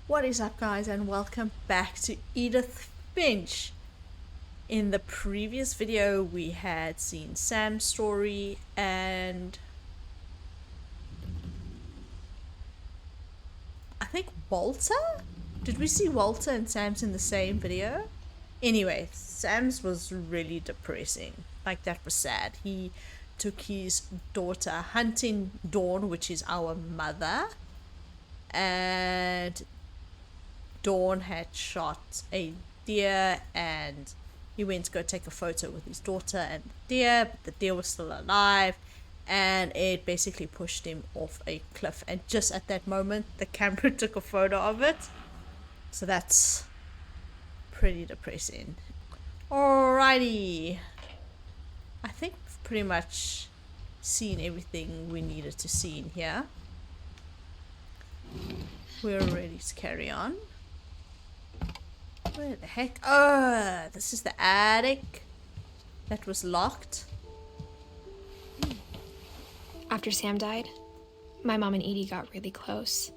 What is up, guys, and welcome back to Edith Finch. In the previous video we had seen Sam's story and I think Walter? Did we see Walter and Sam's in the same video? Anyway, Sam's was really depressing. Like, that was sad. He took his daughter hunting, Dawn, which is our mother, and Dawn had shot a deer and he went to go take a photo with his daughter and the deer, but the deer was still alive and it basically pushed him off a cliff, and just at that moment the camera took a photo of it. So that's pretty depressing. Alrighty, I think we've pretty much seen everything we needed to see in here. We're ready to carry on. Where the heck? Oh, this is the attic. That was locked. After Sam died, my mom and Edie got really close.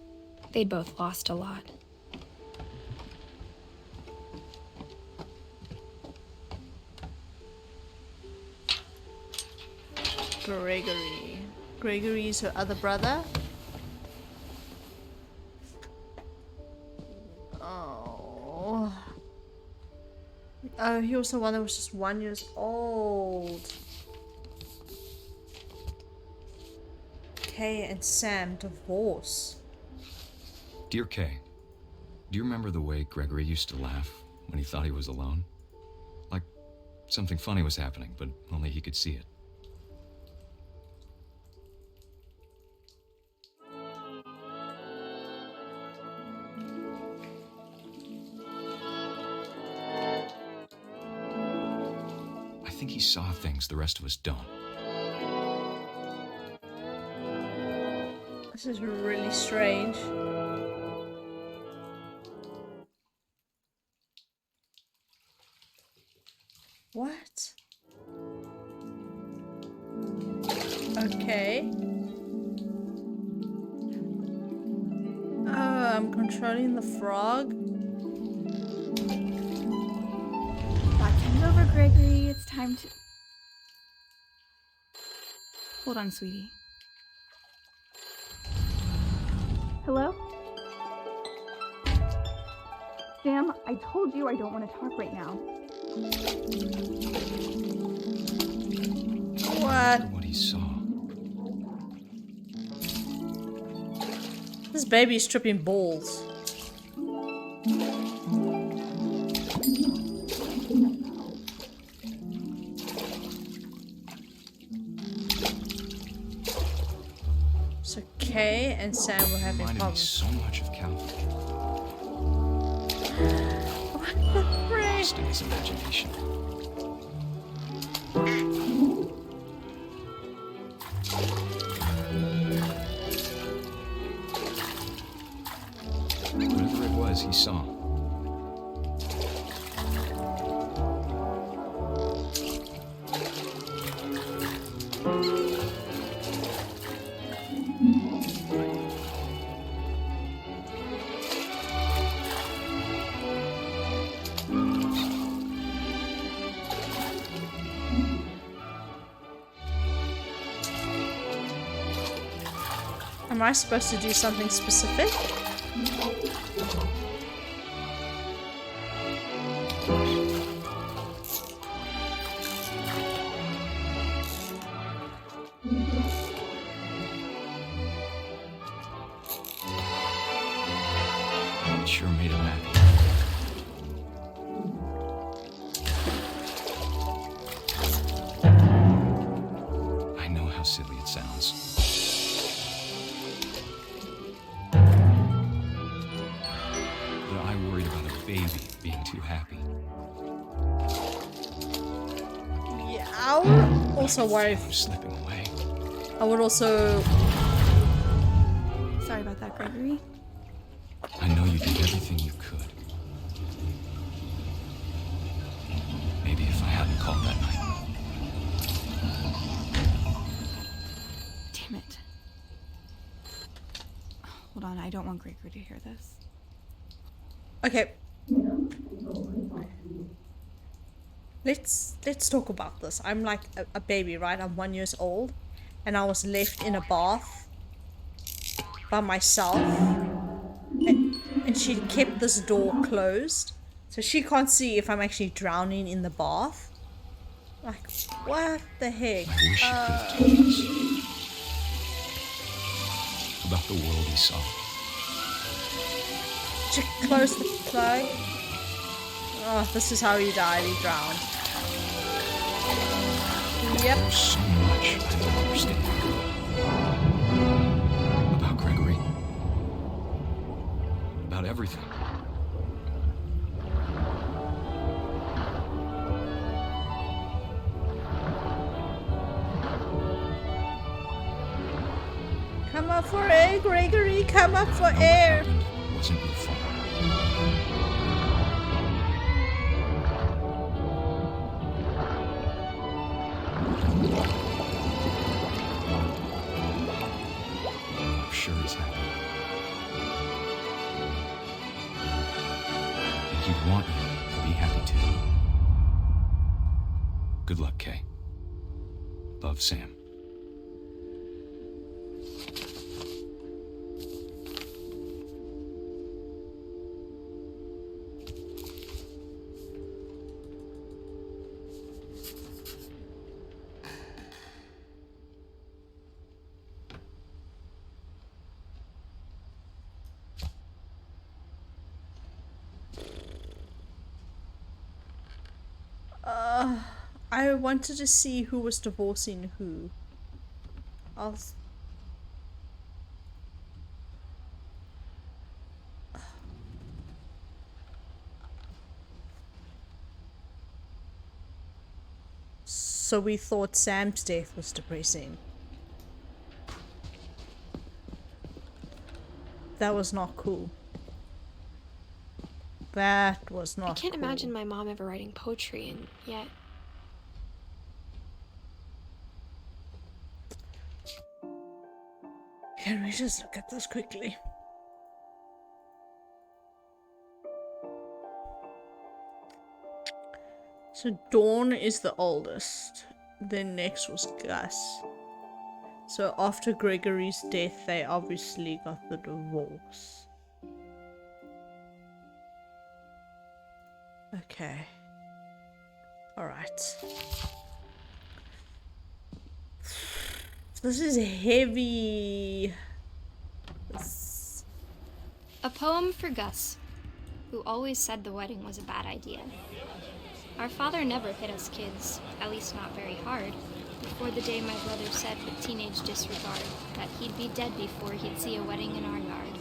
They'd both lost a lot. Gregory. Gregory's her other brother. Oh, he was the one that was just 1 year old. Kay and Sam divorce. Dear Kay, do you remember the way Gregory used to laugh when he thought he was alone? Like something funny was happening, but only he could see it. I think he saw things the rest of us don't. This is really strange. What? Okay. Oh, I'm controlling the frog. Over, Gregory. It's time to... Hold on, sweetie. Hello? Sam, I told you I don't want to talk right now. What? What he saw. This baby is tripping balls. So Kay and Sam were having Reminded me problems. so much of Calvin. What the frick? Lost in his imagination. Whatever it was he saw. Am I supposed to do something specific? It sure made him happy. I know how silly it sounds. But I worried about a baby being too happy. Yeah, I would also worry. I'm slipping away. I would also. Sorry about that, Gregory. I know you did everything you could. Maybe if I hadn't called that night. Damn it. Hold on, I don't want Gregory to hear this. Okay. Let's talk about this. I'm like a baby, right? I'm 1 year old, and I was left in a bath by myself, and she kept this door closed, so she can't see if I'm actually drowning in the bath. Like, what the heck? I wish you could have told us about the world he saw. She closed the plug. Oh, this is how he died. He drowned. Yep. There's so much I don't understand about Gregory. About everything. Come up for air, Gregory. Come up for air. What happened wasn't your fault. I'm sure he's happy. And he'd want you to be happy too. Good luck, Kay. Love, Sam. I wanted to see who was divorcing who. So we thought Sam's death was depressing. That was not cool. That was not I can't cool. imagine my mom ever writing poetry, and yet... Can we just look at this quickly? So Dawn is the oldest. Then next was Gus. So after Gregory's death, they obviously got the divorce. Okay. Alright. This is heavy. A poem for Gus, who always said the wedding was a bad idea. Our father never hit us kids, at least not very hard, before the day my brother said with teenage disregard that he'd be dead before he'd see a wedding in our yard.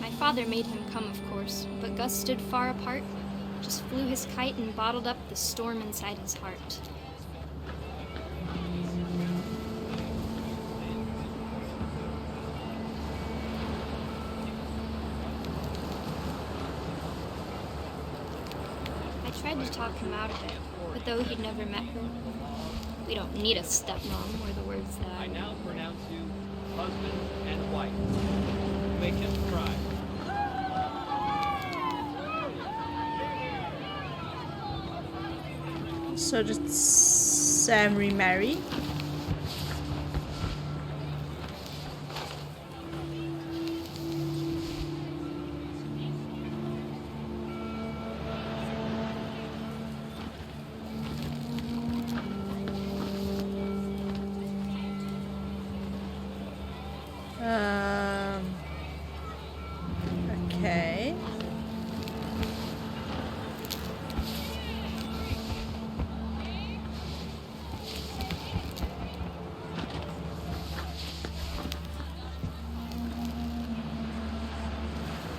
My father made him come, of course, but Gus stood far apart, just flew his kite and bottled up the storm inside his heart. I tried to talk him out of it, but though he'd never met her, we don't need a stepmom, were the words that... I now pronounce you husband and wife. Make him cry. So did Sam remarry? Okay.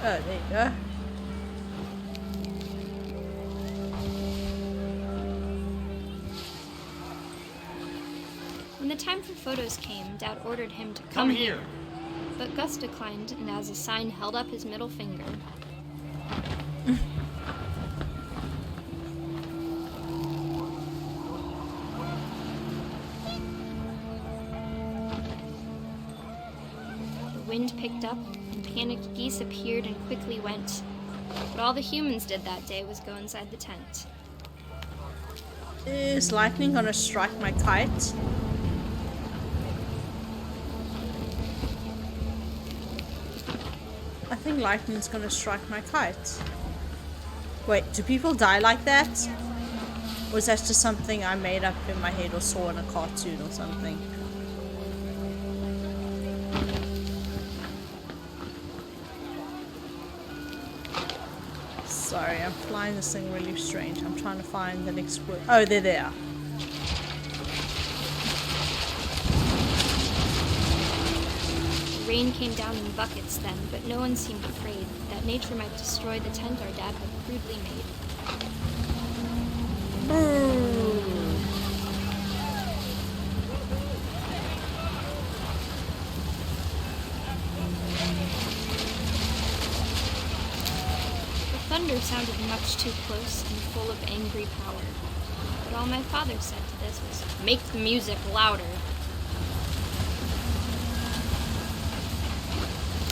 Oh, there you go. When the time for photos came, Dad ordered him to come here. But Gus declined, and as a sign held up his middle finger. wind picked up, and panicked geese appeared and quickly went. But all the humans did that day was go inside the tent. Is lightning gonna strike my kite? I think lightning's gonna strike my kite. Wait, do people die like that? Or is that just something I made up in my head or saw in a cartoon or something? Sorry, I'm flying this thing really strange. I'm trying to find the next word. Oh, they're there. Rain came down in buckets then, but no one seemed afraid that nature might destroy the tent our dad had crudely made. The thunder sounded much too close and full of angry power. But all my father said to this was, "Make the music louder."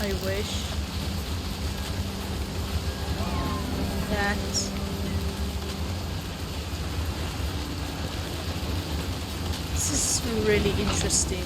I wish that this is really interesting.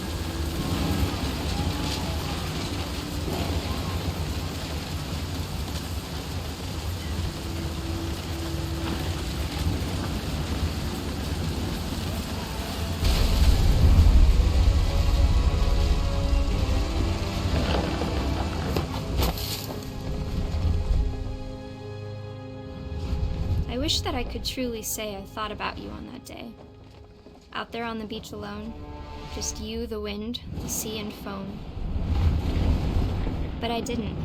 I wish that I could truly say I thought about you on that day. Out there on the beach alone, just you, the wind, the sea, and foam. But I didn't,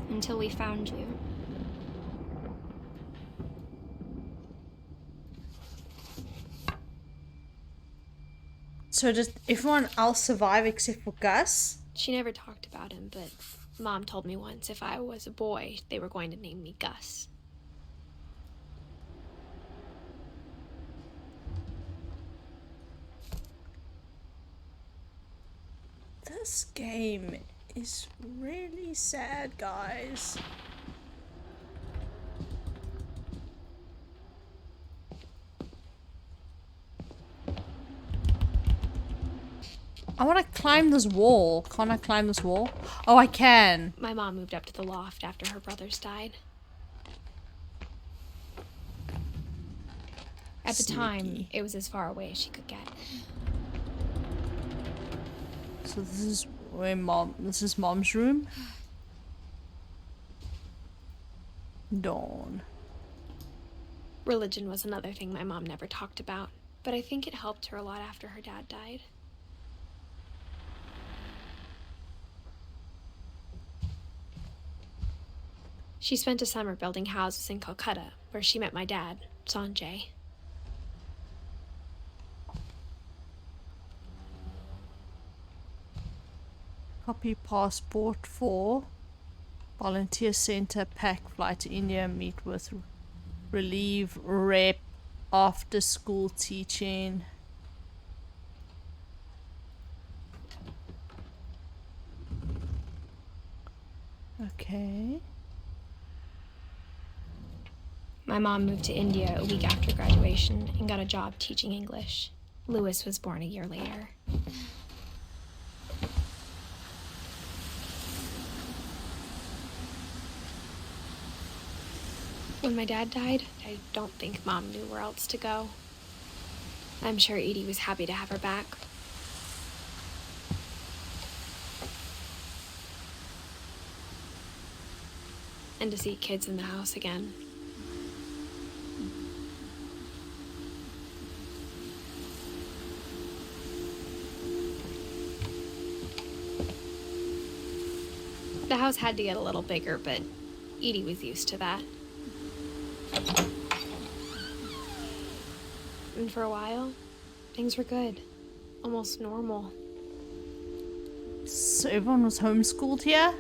until we found you. So does everyone else survive except for Gus? She never talked about him, but Mom told me once if I was a boy, they were going to name me Gus. This game is really sad, guys. I want to climb this wall. Can't I climb this wall? Oh, I can. My mom moved up to the loft after her brothers died. At the time, it was as far away as she could get. So this is where this is Mom's room. Dawn. Religion was another thing my mom never talked about, but I think it helped her a lot after her dad died. She spent a summer building houses in Calcutta, where she met my dad, Sanjay. Copy passport for volunteer center, pack flight to India, meet with relieve rep after school teaching. Okay. My mom moved to India a week after graduation and got a job teaching English. Louis was born a year later. When my dad died, I don't think Mom knew where else to go. I'm sure Edie was happy to have her back. And to see kids in the house again. The house had to get a little bigger, but Edie was used to that. And for a while, things were good. Almost normal. So everyone was homeschooled here?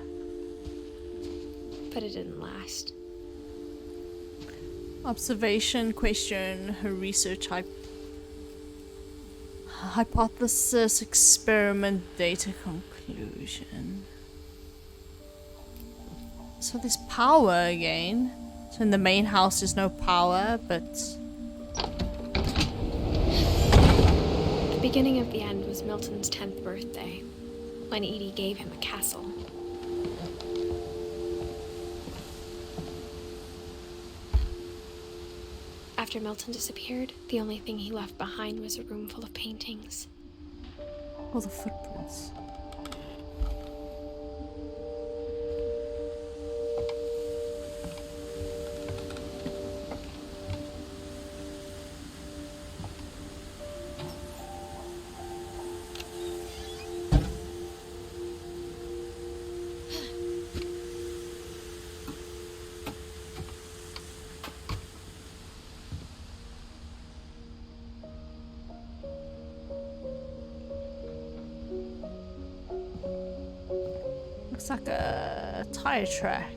But it didn't last. Observation, question, her research hypothesis, experiment, data conclusion. Conclusion. So there's power again. So in the main house there's no power, but... The beginning of the end was Milton's 10th birthday, when Edie gave him a castle. After Milton disappeared, the only thing he left behind was a room full of paintings. All the footprints. Looks like a tire track.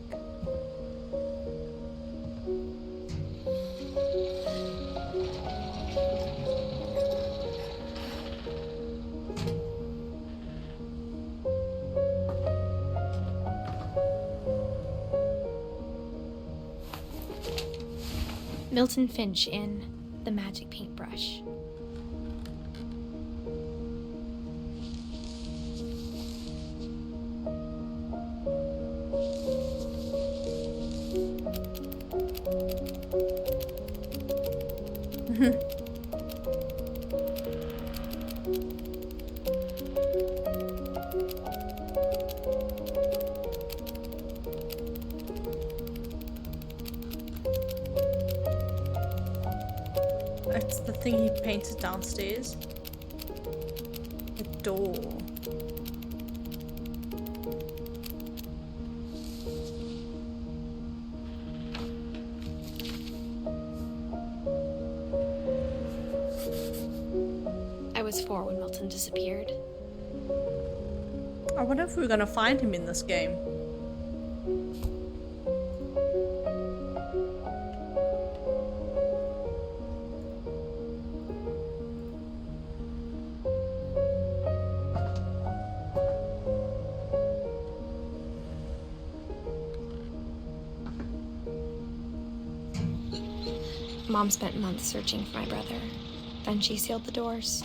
Milton Finch in The Magic Paintbrush. That's the thing he painted downstairs. The door. I was 4 when Milton disappeared. I wonder if we're gonna find him in this game. Mom spent months searching for my brother. Then she sealed the doors.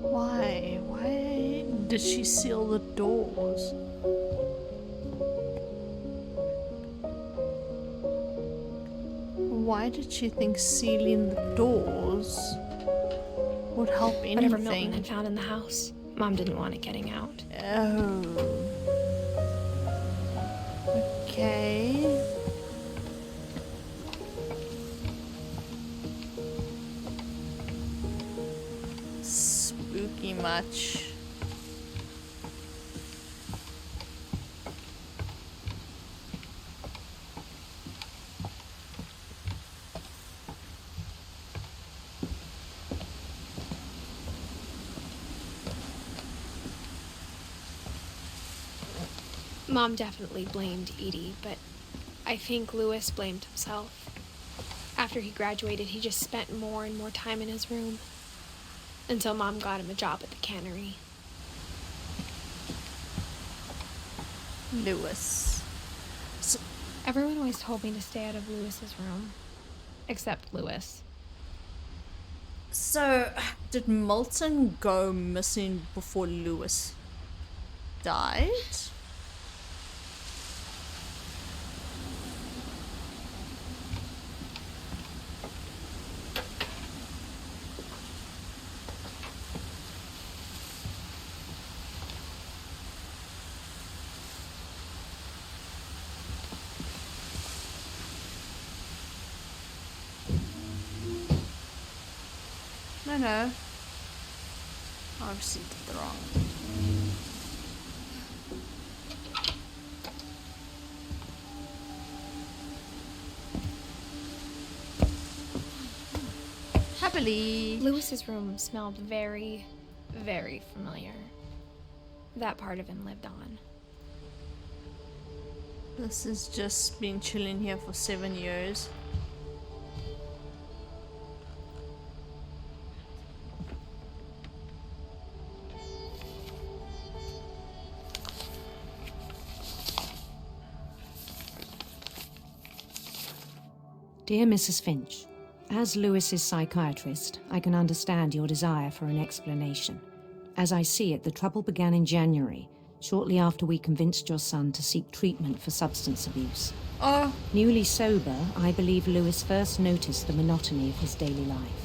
Why? Why did she seal the doors? Why did she think sealing the doors would help anything? Whatever Milton had found in the house, Mom didn't want it getting out. Oh. Okay. Spooky much. Mom definitely blamed Edie, but I think Lewis blamed himself. After he graduated, he just spent more and more time in his room. Until Mom got him a job at the cannery. Lewis. Everyone always told me to stay out of Lewis's room. Except Lewis. So, did Milton go missing before Lewis died? No. I obviously did the wrong. Happily. Lewis's room smelled very, very familiar. That part of him lived on. This has just been chilling here for 7 years. Dear Mrs. Finch, as Lewis's psychiatrist, I can understand your desire for an explanation. As I see it, the trouble began in January, shortly after we convinced your son to seek treatment for substance abuse. Oh, Newly sober, I believe Lewis first noticed the monotony of his daily life.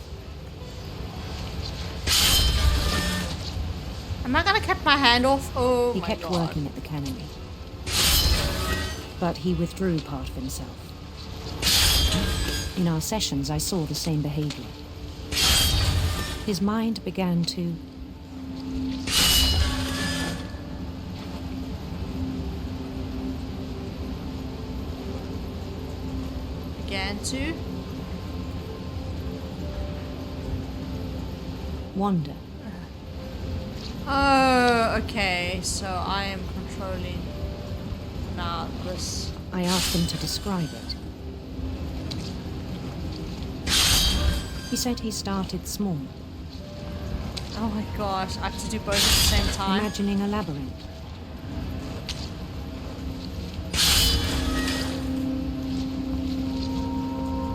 am I gonna cut my hand off? Oh He my kept god. working at the cannery. But he withdrew part of himself. In our sessions, I saw the same behavior. His mind began to... Began to? wander. Oh, okay. So I am controlling now this. I asked him to describe it. He said he started small, Oh my gosh, I have to do both at the same time. imagining a labyrinth.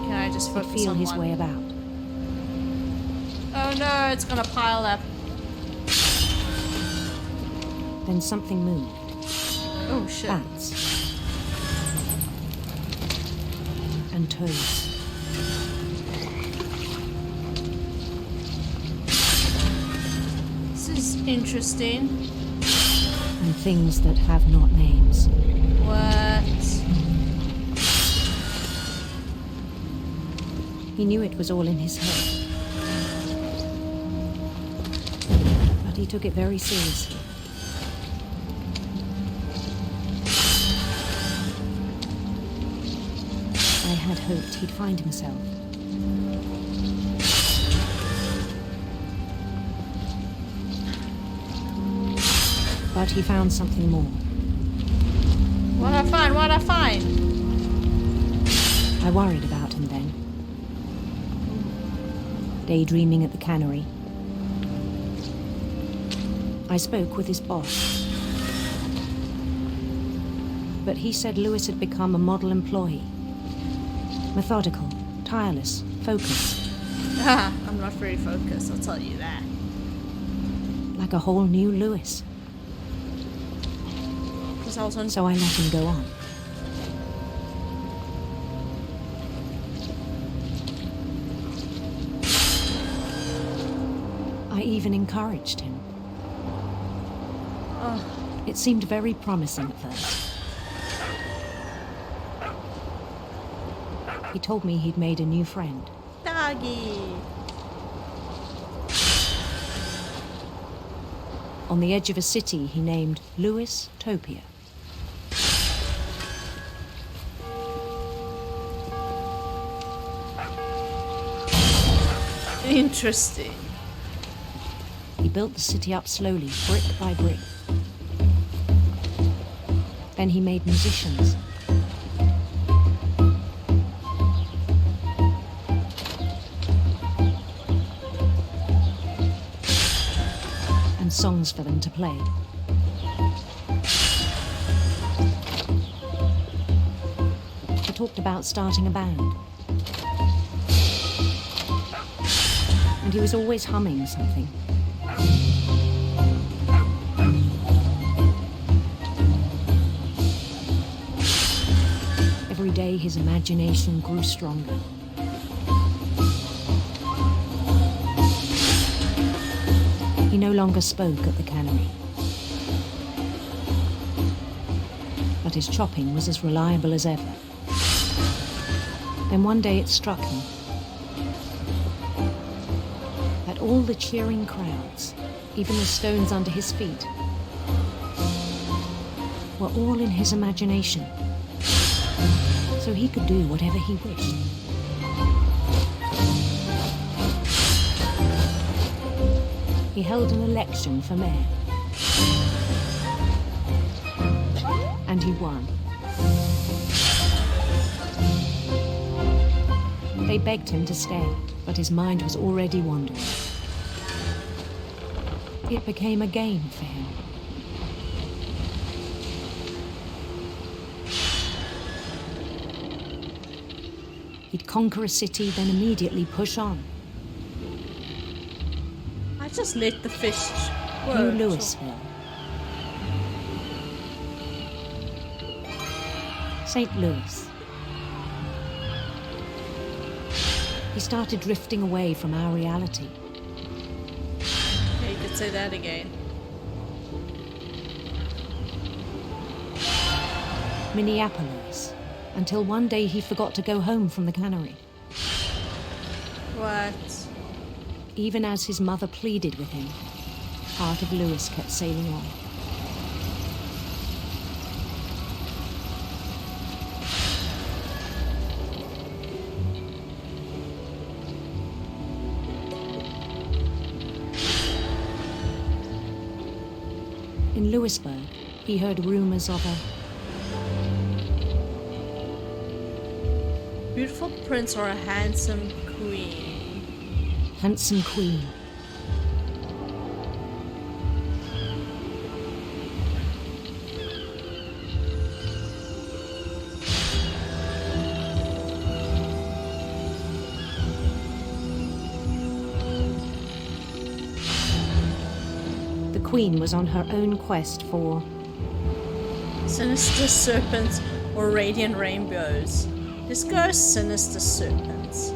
Can I just He'd focus feel on his one? way about. Oh no, it's gonna pile up. Then something moved. Oh shit. Bats. And toads. This is interesting. And things that have not names. What? He knew it was all in his head. But he took it very seriously. I had hoped he'd find himself. But he found something more. What'd I find? What'd I find? I worried about him then. Daydreaming at the cannery. I spoke with his boss. But he said Lewis had become a model employee. Methodical, tireless, focused. I'm not very focused, I'll tell you that. Like a whole new Lewis. Because I was on. So I let him go on. I even encouraged him. Oh, It seemed very promising at first. He told me he'd made a new friend. doggy. On the edge of a city he named Lewis Topia. Interesting. He built the city up slowly, brick by brick. Then he made musicians. And songs for them to play. He talked about starting a band. And he was always humming something. Every day his imagination grew stronger. He no longer spoke at the cannery. But his chopping was as reliable as ever. Then one day it struck him that all the cheering crowds, even the stones under his feet, were all in his imagination. So he could do whatever he wished. He held an election for mayor. And he won. They begged him to stay, but his mind was already wandering. It became a game for him. He'd conquer a city, then immediately push on. I just let the fish New work. Louisville. St. Louis. He started drifting away from our reality. Yeah, you could say that again. Minneapolis. Until one day he forgot to go home from the cannery. What? Even as his mother pleaded with him, part of Louis kept sailing on. In Louisburg, he heard rumors of a Beautiful prince or a handsome queen? handsome queen. The queen was on her own quest for Sinister serpents or radiant rainbows? Let's go sinister serpents.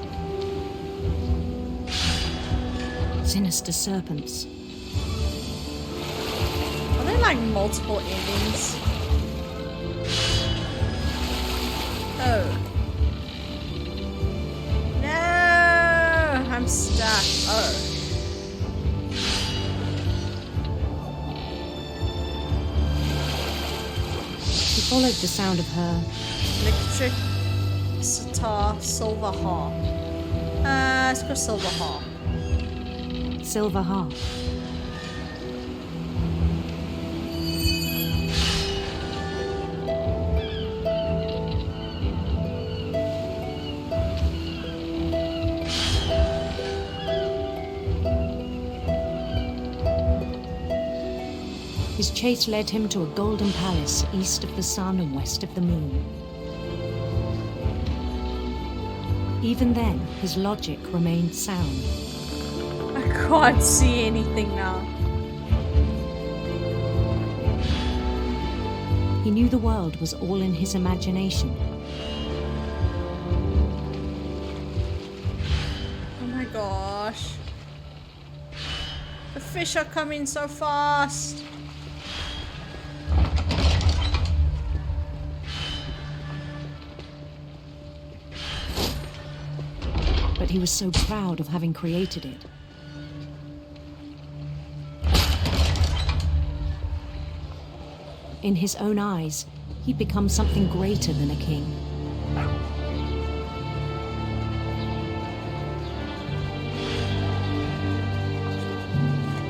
sinister serpents. Are there like multiple endings? Oh. No! I'm stuck. Oh. He followed the sound of her Electric sitar, silver harp. Let's go silver harp. silver harp. His chase led him to a golden palace east of the sun and west of the moon. Even then, his logic remained sound. I can't see anything now. He knew the world was all in his imagination. Oh my gosh. The fish are coming so fast. But he was so proud of having created it. In his own eyes, he'd become something greater than a king.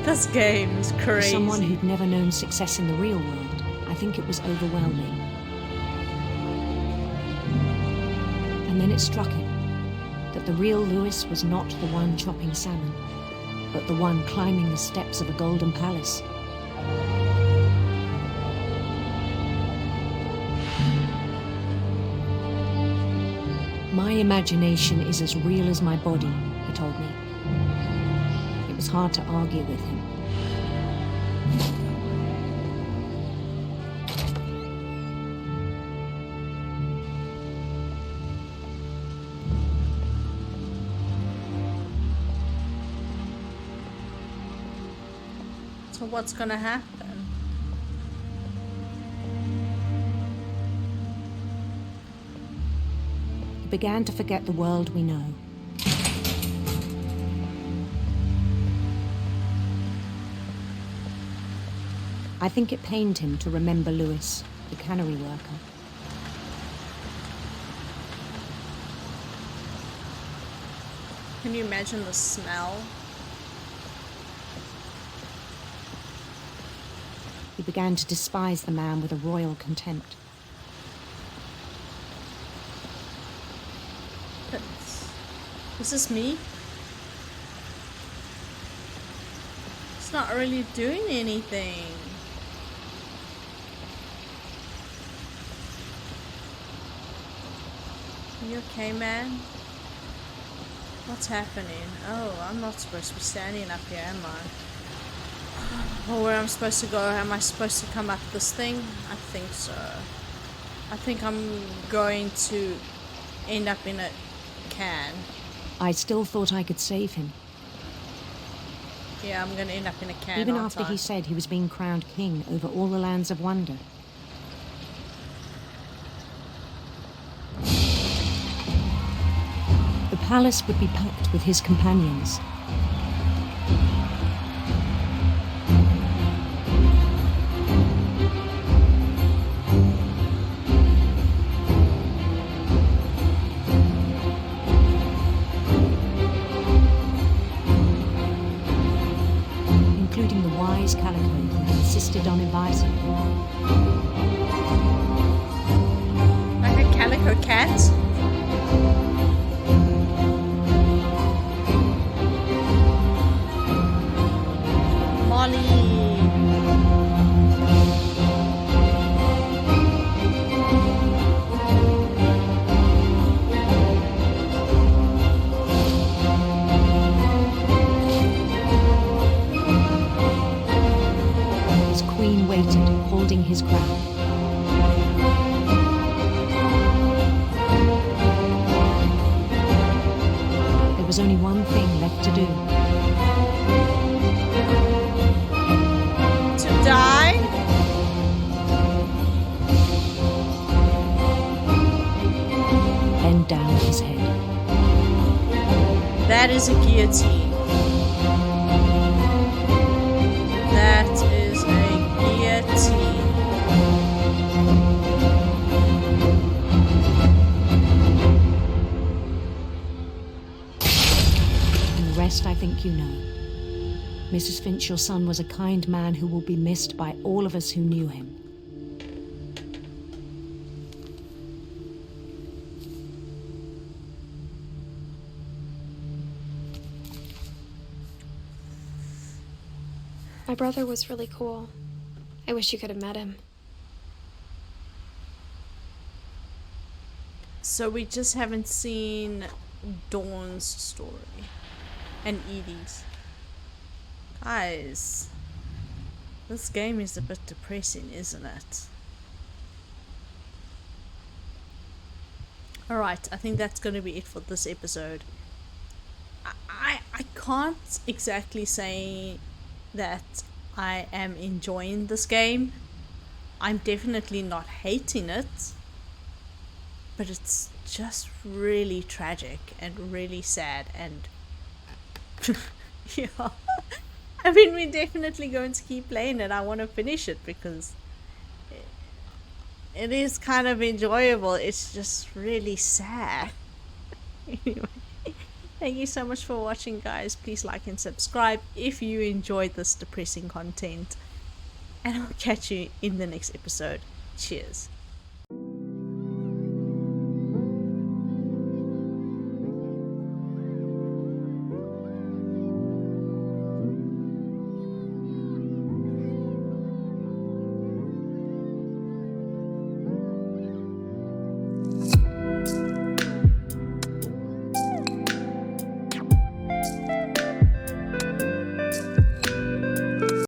This game's For crazy. someone who'd never known success in the real world, I think it was overwhelming. And then it struck him that the real Louis was not the one chopping salmon, but the one climbing the steps of a golden palace. My imagination is as real as my body, he told me. It was hard to argue with him. So what's gonna happen? He began to forget the world we know. I think it pained him to remember Louis, the cannery worker. Can you imagine the smell? He began to despise the man with a royal contempt. Is this me? It's not really doing anything. You okay, man? What's happening? Oh, I'm not supposed to be standing up here, am I? Or where I'm supposed to go? Am I supposed to come up this thing? I think so. I think I'm going to end up in a can. I still thought I could save him. Yeah, I'm gonna end up in a can. Even aren't after I? he said he was being crowned king over all the lands of wonder. The palace would be packed with his companions. Including the wise Calico who insisted on inviting him. Like a calico cat? Molly! His queen waited, holding his crown. There was only one thing left to do. To die? Bend down his head. That is a guillotine. That is a guillotine. And the rest I think you know. Mrs. Finch, your son was a kind man who will be missed by all of us who knew him. My brother was really cool. I wish you could have met him. So we just haven't seen Dawn's story. And Edie's. Guys, this game is a bit depressing, isn't it? Alright, I think that's going to be it for this episode. I can't exactly say that I am enjoying this game. I'm definitely not hating it. But it's just really tragic and really sad and yeah. I mean, we're definitely going to keep playing it. I want to finish it because it is kind of enjoyable. It's just really sad. Anyway, thank you so much for watching, guys. Please like and subscribe if you enjoyed this depressing content. And I'll catch you in the next episode. Cheers.